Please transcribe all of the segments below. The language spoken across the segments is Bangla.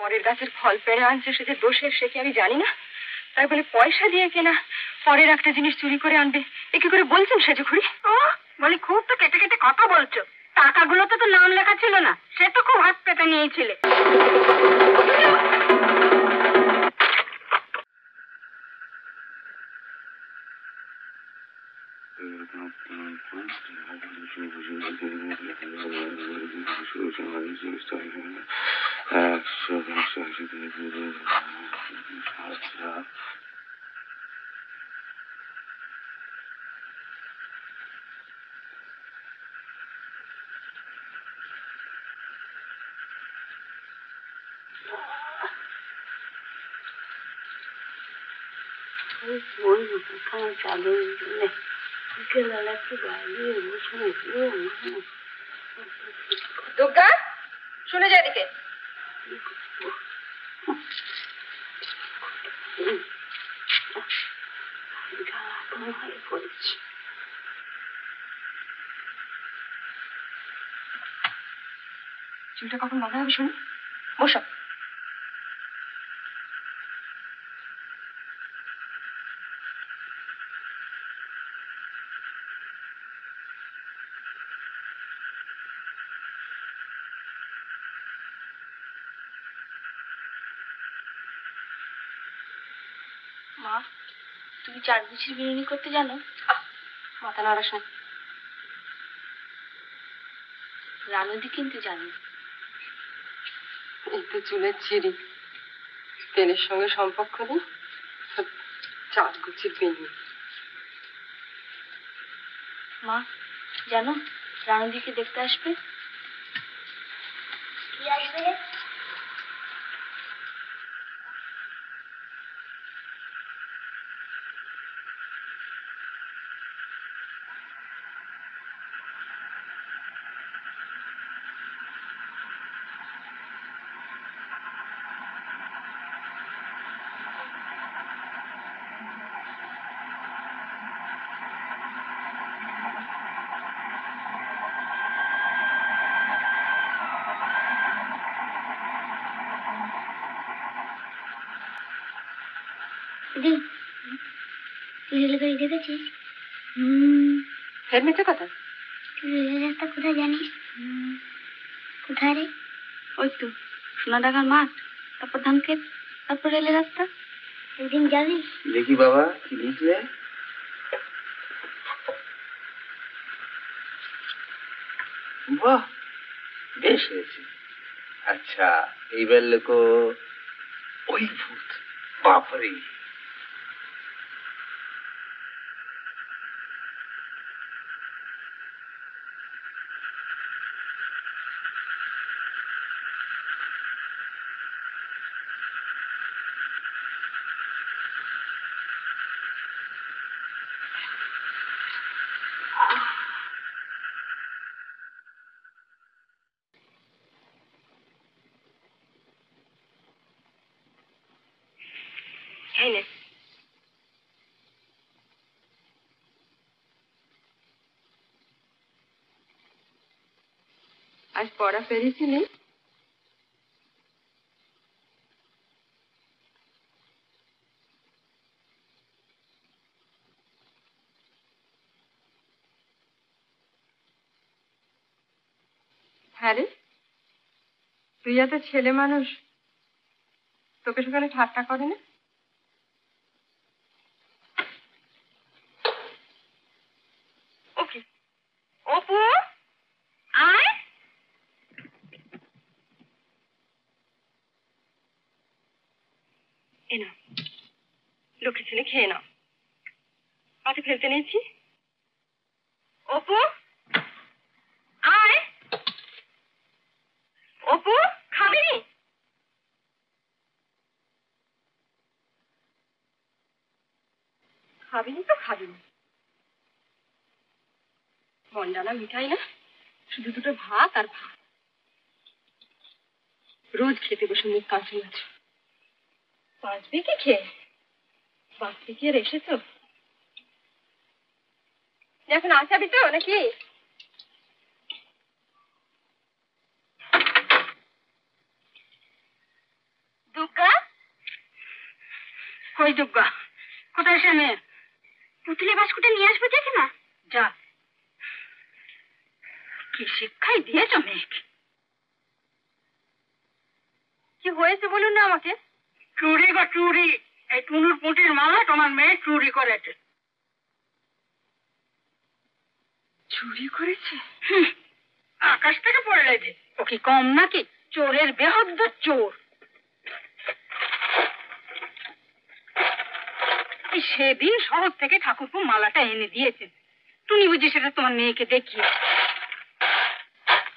পরের গাছের ফল পেড়ে আনছে, সে যে দোষের সে কি আমি জানি না? তাই বলে পয়সা দিয়ে কেনা পরের একটা জিনিস চুরি করে আনবে, এ কি করে বলছেন সেজুখুড়ি? ও বলি খুব তো কেটে কেটে কথা বলছো। টাকাগুলো তো নাম লেখা ছিল না, সে তো খুব হাত পেতে নিয়েছিলে। দুর্গা, শুনে যায় দিকে। চুলটা কখন বাঁধা হবে শুনি? বসো। মা, তুমি 4 গুছির বিরিয়ানি করতে জানো? মাথা নাড়াস না। রানুদি কিন্তু জানো। এই তো চুলের ছিঁড়ি, তেলের সঙ্গে সম্পর্ক নেই, 4 গুছির বিরিয়ানি। মা জানো, রানুদিকে দেখতে আসবে। কি আসবে? দিদি, তুই রেলগাড়ি দেখেছিস? ফের মিথ্যে কথা। তুই রেলের রাস্তা কোথায় জানিস? কোথায় রে? ওই তো সোনাডাঙ্গার মাঠ, তারপর ধানক্ষেত, তারপর রেলের রাস্তা। একদিন যাবি? দেখি বাবা, কি লিখলে? বাহ, বেশ হয়েছে। আচ্ছা, এইবার লেখো ওই ভূত। বাপরে, এই নে। আজ পড়া পেরেছিলি? হ্যাঁ রে, তুই এত ছেলে মানুষ, তোকে সেখানে ঠাট্টা করে না? ওকে, অপু আয়। এ না, লক্ষ্মী ছেলে, খেয়ে নাও। পাতে ফেলতে নিয়েছি। অপু আয়। অপু, খাবি? খাবিনি তো খাবিনি। মন্ডানা মিঠাই না, শুধু দুটো ভাত আর ভাত। রোজ খেতে বসে মুখ কাঁচু মাছ। বাঁচবে কি খেয়ে? বাঁচতে কি আর এসেছো? এখন আসাবি তো নাকি? কই দুগ্গা, কোথায় সে মেয়ে? পুতুলে বাস্কুটে নিয়ে আসবো জেঠিমা। যা। কি শিক্ষাই দিয়েছ মেয়েকে? কি হয়েছে বলুন না আমাকে। চুরি গো চুরি, এই টুনুর পুঁটির মালা তোমার মেয়ে চুরি করেছে। চুরি করেছে? আকাশ থেকে পড়লে যে, ও কি কম নাকি? চোরের বেহদ্দ চোর। সেদিন শহর থেকে ঠাকুরপো মালাটা এনে দিয়েছেন, টুনি বুঝি সেটা তোমার মেয়েকে দেখিয়েছে।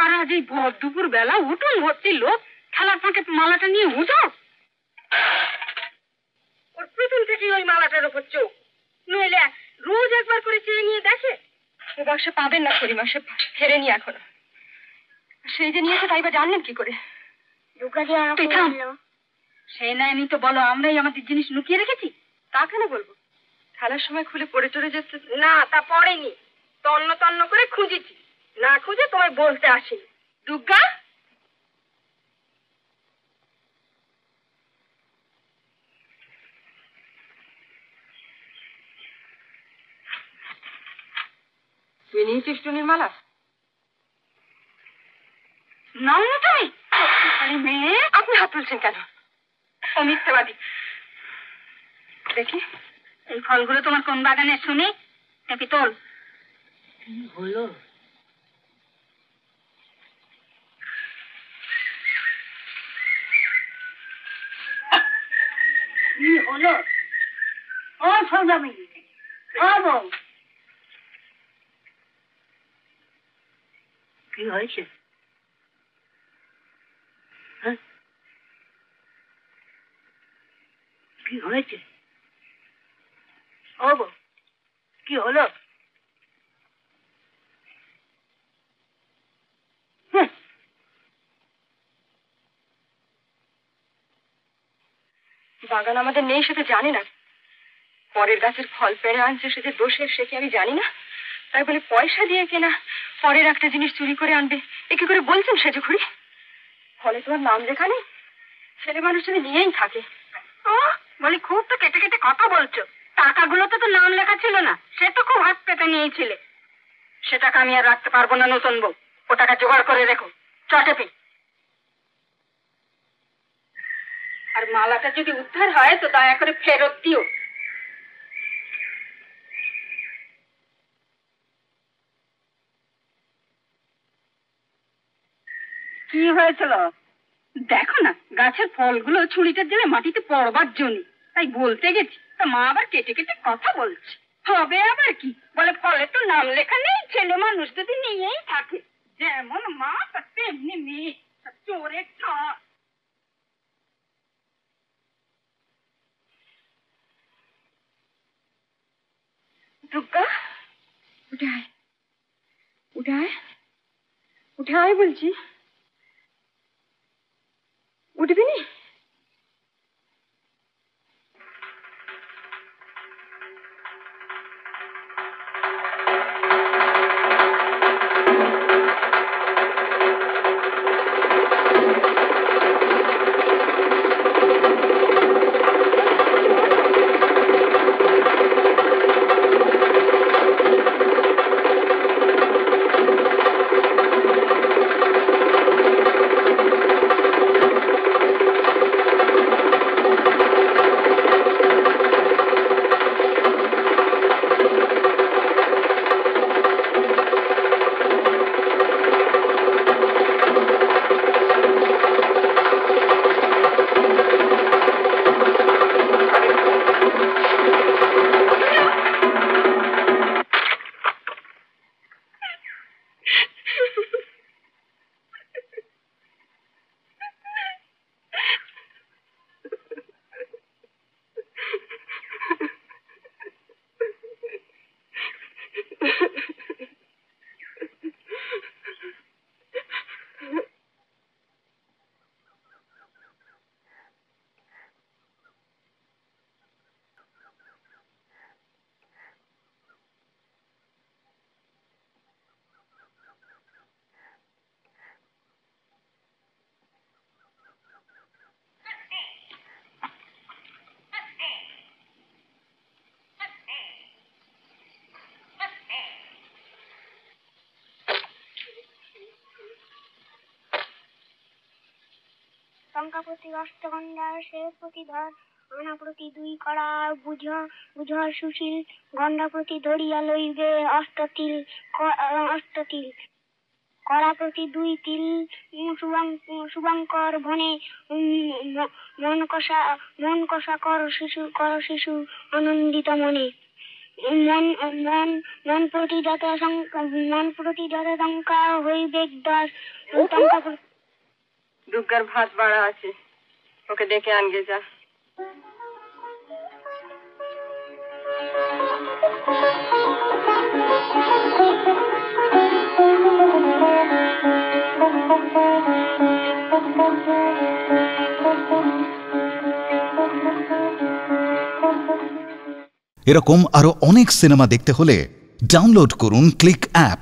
আর আজ এই ভর দুপুর বেলা উঠুন ভর্তি লোক খেলার ফাঁকে মালাটা নিয়ে উঠো। ওর প্রথম থেকে ওই মালাটার ওপর চোখ, নইলে রোজ একবার করে চেয়ে নিয়ে দেখে। ও বাক্সে পাবেন না করিমা, সে ফেরেনি এখনো। সেই যে নিয়েছে তাই বা জানলেন কি করে? দুর্গা দিয়ে আমাকে তুই থাম। বললো। সে নেয়নি তো বলো আমরাই আমাদের জিনিস লুকিয়ে রেখেছি। তা কেন বলবো? খেলার সময় খুলে পড়ে টরে যেতে। না, তা পড়েনি, তন্ন তন্ন করে খুঁজেছি, না খুঁজে তোমায় বলতে আসিনি। দুর্গা, তুই নিয়েছিস টুনির মালা? নাও না তুমি। আরে মেয়ে, আপনি হাত তুলছেন কেন? ও মিথ্যাবাদী। দেখি এই ফলগুলো তোমার কোন বাগানে শুনি? নাকি তোল? হলো কি হলো? ও সৌদামি, ও বউ, কি হয়েছে? কি হয়েছে? ও বউ, কি হলো? বাগান আমাদের নেই সেটা জানি না। পরের গাছের ফল পেড়ে আনছে সে যে দোষের, সে কি আমি জানি না? তাই বলে পয়সা দিয়ে কেনা পরের একটা জিনিস চুরি করে আনবে, এ কি করে বলছেন সেজে ঘুরি? ফলে তোমার নাম লেখা নেই? ছেলে মানুষ যদি নিয়েই থাকে। ও বলি, খুব তো কেটে কেটে কথা বলছো। টাকাগুলোতে তো নাম লেখা ছিল না, সে তো খুব হাত পেতে নিয়েছিলে। সে টাকা আমি আর রাখতে পারবো না নতুন বউ, ও টাকা জোগাড় করে রেখো চটেপি। আর মালাটা যদি উদ্ধার হয় তো দয়া করে ফেরত দিও। কি হয়েছিল দেখো না, গাছের ফলগুলো ছুরিটা দিলে মাটিতে পড়বার জন্য, তাই বলতে গেছি। তা মা আবার কেটে কেটে কথা বলছে। হবে আবার কি, বলে ফলে তো নাম লেখা নেই, ছেলে মানুষ যদি নিয়েই থাকে। যেমন মা তার তেমনি মেয়ে, চোরের ছাড়। দুর্গা, উঠে আয়, উঠে আয়, উঠে আয় বলছি। উঠবি নি? টঙ্কা প্রতি অষ্টগন্ধা সে প্রতি ধর আনা প্রতি 2 কড়া বুঝর সুশীল গন্ডা প্রতি ধরিয়া লইবে অষ্টতিল কড়া প্রতি 2 তিল শুভঙ্কর ভনে মন কষা কর শিশু আনন্দিত মনে মন প্রতি যত টঙ্কা হইবে 10 টঙ্কা দুর্গার ভাত বাড়া আছে, ওকে ডেকে আনগে যা। এরকম আরো অনেক সিনেমা দেখতে হলে ডাউনলোড করুন ক্লিক অ্যাপ।